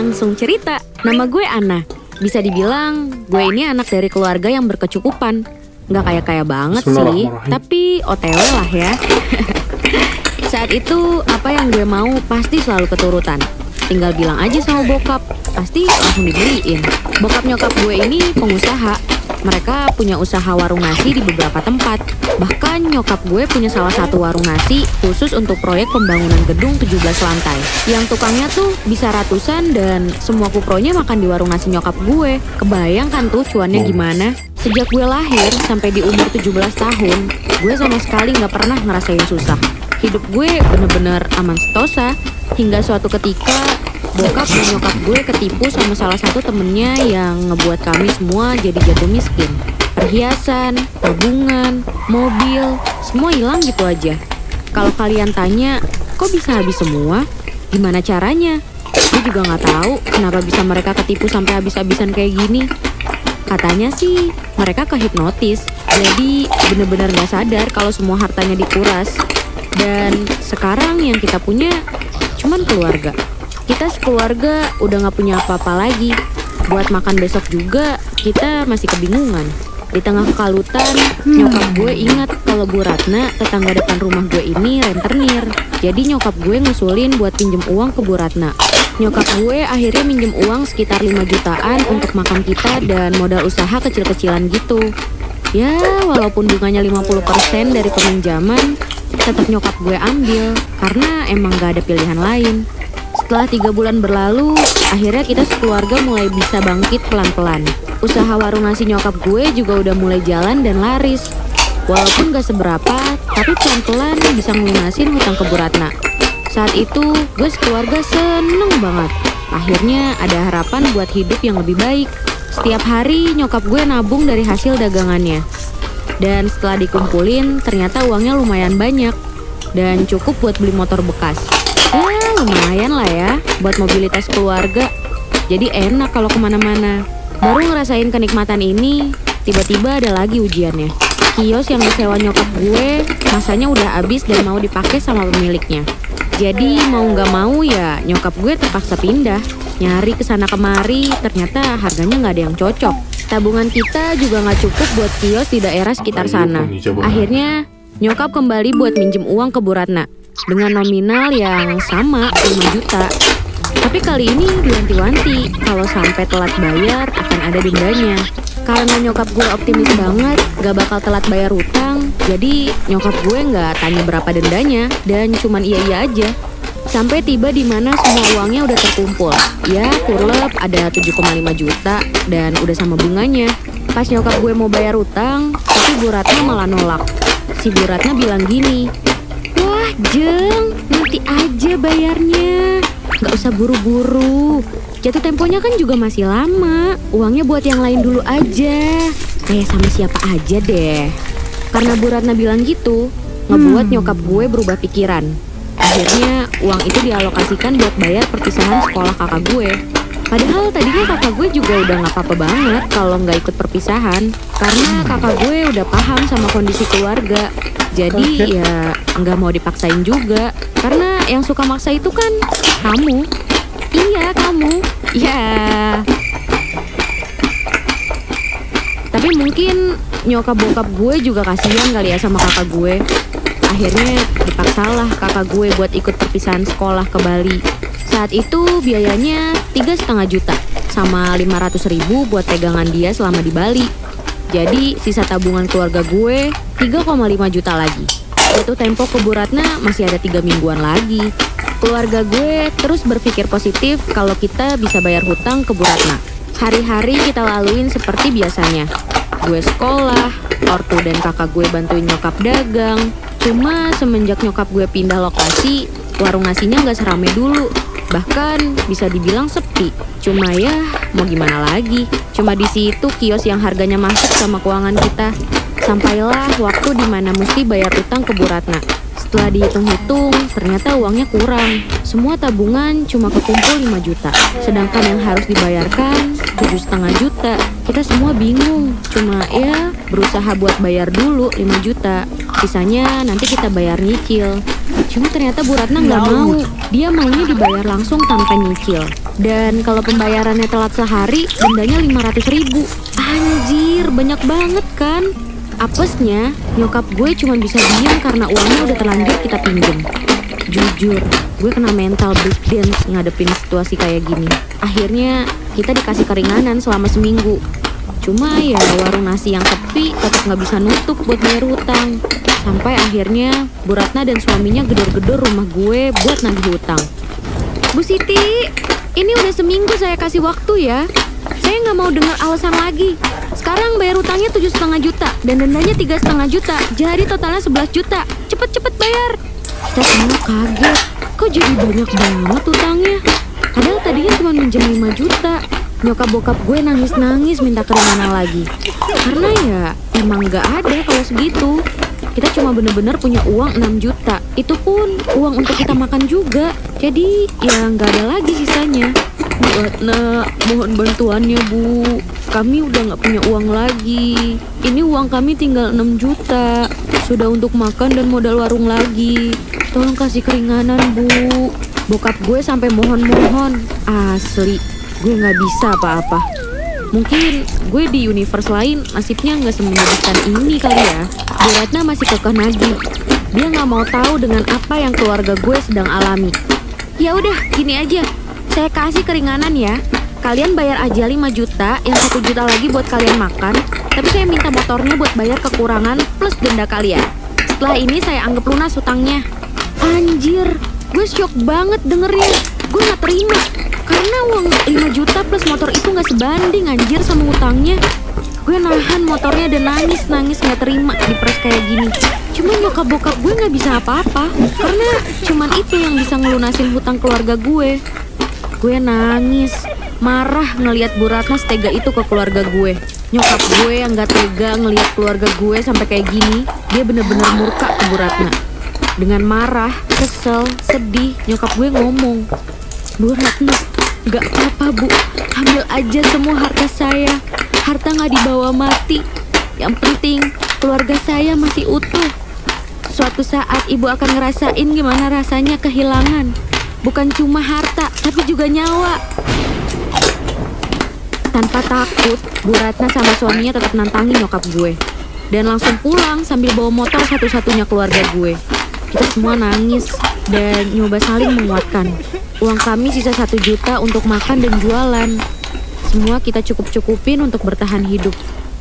langsung cerita. Nama gue Ana. Bisa dibilang gue ini anak dari keluarga yang berkecukupan. Nggak kaya-kaya banget sih, tapi OTW lah ya. Saat itu apa yang gue mau pasti selalu keturutan. Tinggal bilang aja sama bokap, pasti langsung dibeliin. Bokap nyokap gue ini pengusaha. Mereka punya usaha warung nasi di beberapa tempat. Bahkan nyokap gue punya salah satu warung nasi khusus untuk proyek pembangunan gedung 17 lantai. Yang tukangnya tuh bisa ratusan dan semua kupronya makan di warung nasi nyokap gue. Kebayang kan tuh cuannya gimana? Sejak gue lahir sampai di umur 17 tahun, gue sama sekali nggak pernah ngerasain susah. Hidup gue bener-bener aman sentosa. Hingga suatu ketika bokap dan nyokap gue ketipu sama salah satu temennya yang ngebuat kami semua jadi jatuh miskin. Perhiasan, tabungan, mobil, semua hilang gitu aja. Kalau kalian tanya, kok bisa habis semua? Gimana caranya? Gue juga nggak tahu kenapa bisa mereka ketipu sampai habis-habisan kayak gini. Katanya sih mereka kehipnotis, jadi bener-bener nggak sadar kalau semua hartanya dikuras. Dan sekarang yang kita punya cuman keluarga. Kita sekeluarga udah gak punya apa-apa lagi. Buat makan besok juga kita masih kebingungan. Di tengah kekalutan, nyokap gue ingat kalau Bu Ratna, tetangga depan rumah gue ini rentenir. Jadi nyokap gue ngusulin buat pinjem uang ke Bu Ratna. Nyokap gue akhirnya minjem uang sekitar 5 jutaan untuk makan kita dan modal usaha kecil-kecilan gitu. Ya, walaupun bunganya 50% dari peminjaman, tetap nyokap gue ambil karena emang gak ada pilihan lain. Setelah 3 bulan berlalu, akhirnya kita sekeluarga mulai bisa bangkit pelan-pelan. Usaha warung nasi nyokap gue juga udah mulai jalan dan laris. Walaupun gak seberapa, tapi pelan-pelan bisa ngelunasin hutang ke Bu Ratna. Saat itu, gue sekeluarga seneng banget. Akhirnya ada harapan buat hidup yang lebih baik. Setiap hari nyokap gue nabung dari hasil dagangannya. Dan setelah dikumpulin, ternyata uangnya lumayan banyak. Dan cukup buat beli motor bekas. Ya lumayan lah ya, buat mobilitas keluarga. Jadi enak kalau kemana-mana. Baru ngerasain kenikmatan ini, tiba-tiba ada lagi ujiannya. Kios yang disewa nyokap gue, masanya udah habis dan mau dipakai sama pemiliknya. Jadi mau nggak mau ya nyokap gue terpaksa pindah. Nyari kesana kemari, ternyata harganya nggak ada yang cocok. Tabungan kita juga nggak cukup buat kios di daerah sekitar sana. Akhirnya nyokap kembali buat minjem uang ke Bu Ratna dengan nominal yang sama 5 juta. Tapi kali ini diwanti-wanti kalau sampai telat bayar akan ada dendanya. Karena nyokap gue optimis banget gak bakal telat bayar utang, jadi nyokap gue gak tanya berapa dendanya dan cuman iya-iya aja. Sampai tiba di mana semua uangnya udah terkumpul. Ya kurlep ada 7,5 juta dan udah sama bunganya. Pas nyokap gue mau bayar utang, tapi Bu Ratna malah nolak. Si Bu Ratna bilang gini, "Wah Jeng, nanti aja bayarnya. Gak usah buru-buru. Jatuh temponya kan juga masih lama. Uangnya buat yang lain dulu aja. Kayak sama siapa aja deh." Karena Bu Ratna bilang gitu, ngebuat nyokap gue berubah pikiran. Akhirnya uang itu dialokasikan buat bayar perpisahan sekolah kakak gue. Padahal tadinya kakak gue juga udah gak apa-apa banget kalau nggak ikut perpisahan. Karena kakak gue udah paham sama kondisi keluarga. Jadi ya nggak mau dipaksain juga. Karena yang suka maksa itu kan kamu. Iya kamu. Ya. Tapi mungkin nyokap bokap gue juga kasihan kali ya sama kakak gue. Akhirnya dipaksalah kakak gue buat ikut perpisahan sekolah ke Bali. Saat itu biayanya 3,5 juta sama 500.000 buat pegangan dia selama di Bali. Jadi sisa tabungan keluarga gue 3,5 juta lagi. Jatuh tempo ke Bu Ratna masih ada 3 mingguan lagi. Keluarga gue terus berpikir positif kalau kita bisa bayar hutang ke Bu Ratna. Hari-hari kita laluin seperti biasanya. Gue sekolah, ortu dan kakak gue bantuin nyokap dagang. Cuma semenjak nyokap gue pindah lokasi, warung nasinya nggak serame dulu. Bahkan bisa dibilang sepi. Cuma ya mau gimana lagi. Cuma di situ kios yang harganya masuk sama keuangan kita. Sampailah waktu dimana mesti bayar utang ke Bu Ratna. Setelah dihitung-hitung, ternyata uangnya kurang. Semua tabungan cuma kekumpul 5 juta. Sedangkan yang harus dibayarkan 7,5 juta. Kita semua bingung. Cuma ya berusaha buat bayar dulu 5 juta. Sisanya nanti kita bayar nyicil. Cuma ternyata Bu Ratna nggak mau. Dia maunya dibayar langsung tanpa nyicil. Dan kalau pembayarannya telat sehari, dendanya 500.000. Anjir, banyak banget kan? Apesnya, nyokap gue cuma bisa diem karena uangnya udah terlanjur kita pinjem. Jujur, gue kena mental breakdance ngadepin situasi kayak gini. Akhirnya, kita dikasih keringanan selama seminggu. Cuma ya warung nasi yang sepi tetap nggak bisa nutup buat bayar hutang. Sampai akhirnya Bu Ratna dan suaminya gedor-gedor rumah gue buat nagih hutang. Bu Siti, ini udah seminggu saya kasih waktu ya. Saya nggak mau dengar alasan lagi. Sekarang bayar hutangnya 7,5 juta dan dendanya 3,5 juta. Jadi totalnya 11 juta. Cepet-cepet bayar. Kita semua kaget. Kok jadi banyak banget hutangnya? Padahal tadinya cuma minjem 5 juta. Nyokap bokap gue nangis-nangis minta keringanan lagi. Karena ya emang nggak ada kalau segitu. Kita cuma bener-bener punya uang 6 juta. Itu pun uang untuk kita makan juga. Jadi ya nggak ada lagi sisanya. Bu Ratna, mohon bantuannya Bu. Kami udah nggak punya uang lagi. Ini uang kami tinggal 6 juta. Sudah untuk makan dan modal warung lagi. Tolong kasih keringanan Bu. Bokap gue sampai mohon-mohon. Asli, gue nggak bisa apa-apa. Mungkin gue di universe lain nasibnya nggak semenyedihkan ini kali ya. Bu Ratna masih kekeh nagih. Dia nggak mau tahu dengan apa yang keluarga gue sedang alami. Ya udah, gini aja. Saya kasih keringanan ya. Kalian bayar aja 5 juta, yang 1 juta lagi buat kalian makan. Tapi saya minta motornya buat bayar kekurangan plus denda kalian. Setelah ini saya anggap lunas hutangnya. Anjir, gue shock banget dengernya. Gue nggak terima. Karena uang 5 juta plus motor itu nggak sebanding anjir sama hutangnya. Gue nahan motornya dan nangis nggak terima dipres kayak gini. Cuma nyokap bokap gue nggak bisa apa-apa. Karena cuman itu yang bisa ngelunasin hutang keluarga gue. Gue nangis, marah ngelihat Bu Ratna setega itu ke keluarga gue. Nyokap gue yang nggak tega ngelihat keluarga gue sampai kayak gini. Dia bener-bener murka ke Bu Ratna. Dengan marah, kesel, sedih, nyokap gue ngomong, Bu Ratna, gak apa-apa Bu, ambil aja semua harta saya. Harta gak dibawa mati. Yang penting keluarga saya masih utuh. Suatu saat ibu akan ngerasain gimana rasanya kehilangan. Bukan cuma harta, tapi juga nyawa. Tanpa takut, Bu Ratna sama suaminya tetap nantangin nyokap gue. Dan langsung pulang sambil bawa motor satu-satunya keluarga gue. Kita semua nangis dan nyoba saling menguatkan. Uang kami sisa 1 juta untuk makan dan jualan. Semua kita cukup-cukupin untuk bertahan hidup.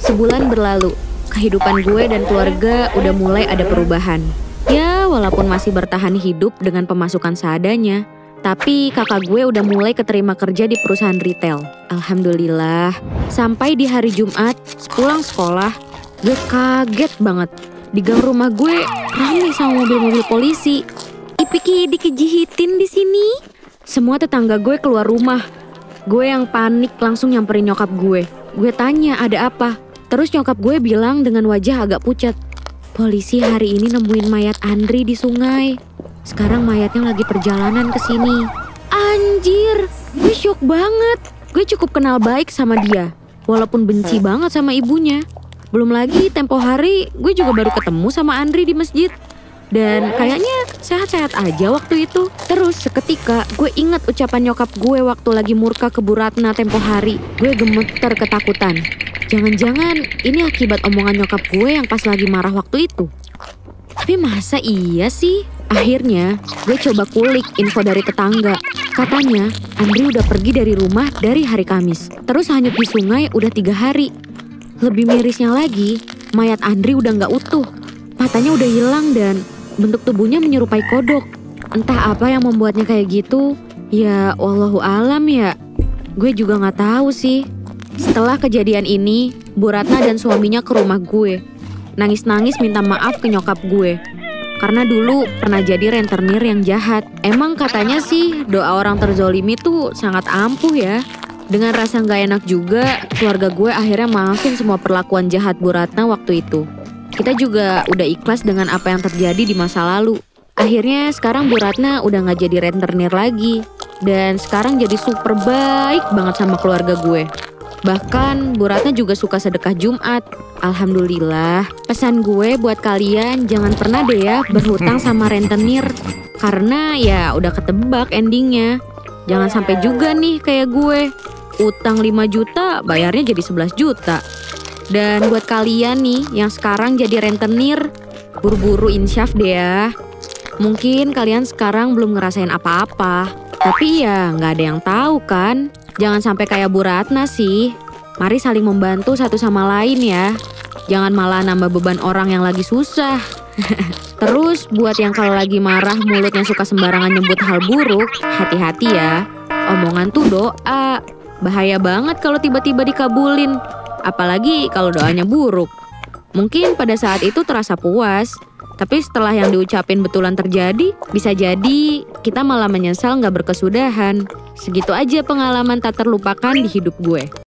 Sebulan berlalu, kehidupan gue dan keluarga udah mulai ada perubahan. Ya, walaupun masih bertahan hidup dengan pemasukan seadanya, tapi kakak gue udah mulai keterima kerja di perusahaan retail. Alhamdulillah. Sampai di hari Jumat, sepulang sekolah, gue kaget banget. Di gang rumah gue ramai sama mobil-mobil polisi. Ipiki dikejihitin di sini. Semua tetangga gue keluar rumah. Gue yang panik langsung nyamperin nyokap gue. Gue tanya ada apa. Terus nyokap gue bilang dengan wajah agak pucat, polisi hari ini nemuin mayat Andri di sungai. Sekarang mayatnya lagi perjalanan ke sini. Anjir, gue shock banget. Gue cukup kenal baik sama dia, walaupun benci banget sama ibunya. Belum lagi tempo hari gue juga baru ketemu sama Andri di masjid. Dan kayaknya sehat-sehat aja waktu itu. Terus seketika gue ingat ucapan nyokap gue waktu lagi murka ke Bu Ratna tempo hari. Gue gemeter ketakutan. Jangan-jangan ini akibat omongan nyokap gue yang pas lagi marah waktu itu. Tapi masa iya sih? Akhirnya gue coba kulik info dari tetangga. Katanya Andri udah pergi dari rumah dari hari Kamis. Terus hanyut di sungai udah 3 hari. Lebih mirisnya lagi, mayat Andri udah gak utuh. Matanya udah hilang dan bentuk tubuhnya menyerupai kodok. Entah apa yang membuatnya kayak gitu. Ya wallahu alam ya. Gue juga gak tahu sih. Setelah kejadian ini, Bu Ratna dan suaminya ke rumah gue. Nangis-nangis minta maaf ke nyokap gue. Karena dulu pernah jadi rentenir yang jahat. Emang katanya sih doa orang terzolimi tuh sangat ampuh ya. Dengan rasa gak enak juga, keluarga gue akhirnya maafin semua perlakuan jahat Bu Ratna waktu itu. Kita juga udah ikhlas dengan apa yang terjadi di masa lalu. Akhirnya sekarang Bu Ratna udah gak jadi rentenir lagi. Dan sekarang jadi super baik banget sama keluarga gue. Bahkan Bu Ratna juga suka sedekah Jumat. Alhamdulillah. Pesan gue buat kalian jangan pernah deh ya berhutang sama rentenir. Karena ya udah ketebak endingnya. Jangan sampai juga nih kayak gue. Utang 5 juta, bayarnya jadi 11 juta. Dan buat kalian nih yang sekarang jadi rentenir, buru-buru insyaf deh ya. Mungkin kalian sekarang belum ngerasain apa-apa. Tapi ya nggak ada yang tahu kan. Jangan sampai kayak Bu Ratna sih. Mari saling membantu satu sama lain ya. Jangan malah nambah beban orang yang lagi susah. Terus buat yang kalau lagi marah mulutnya suka sembarangan nyebut hal buruk, hati-hati ya. Omongan tuh doa. Bahaya banget kalau tiba-tiba dikabulin. Apalagi kalau doanya buruk. Mungkin pada saat itu terasa puas. Tapi setelah yang diucapin betulan terjadi, bisa jadi kita malah menyesal nggak berkesudahan. Segitu aja pengalaman tak terlupakan di hidup gue.